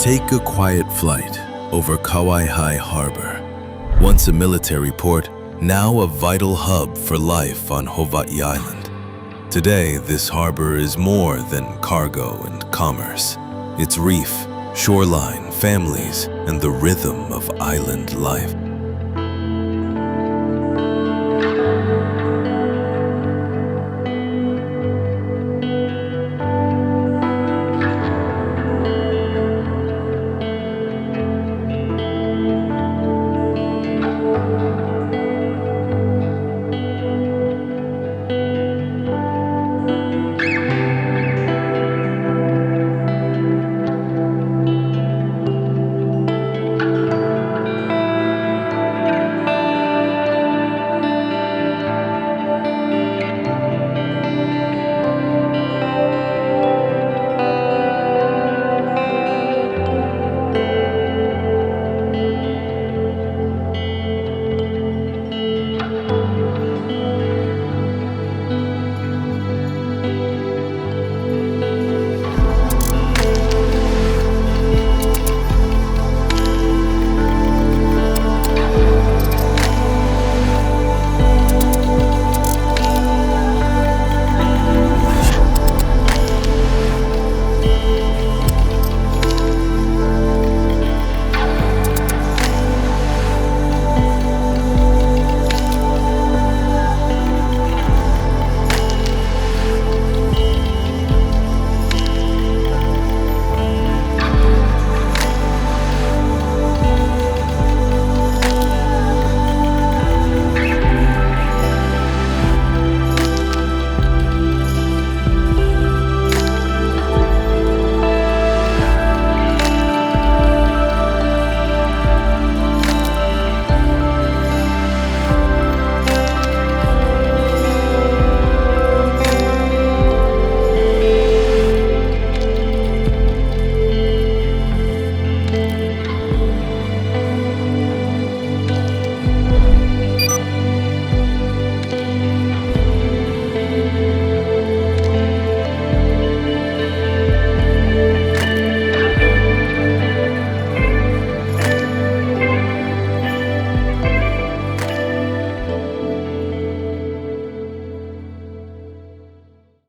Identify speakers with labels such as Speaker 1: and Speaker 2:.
Speaker 1: Take a quiet flight over Kawaihae Harbor. Once a military port, now a vital hub for life on Hawaiʻi Island. Today, this harbor is more than cargo and commerce. It's reef, shoreline, families, and the rhythm of island life.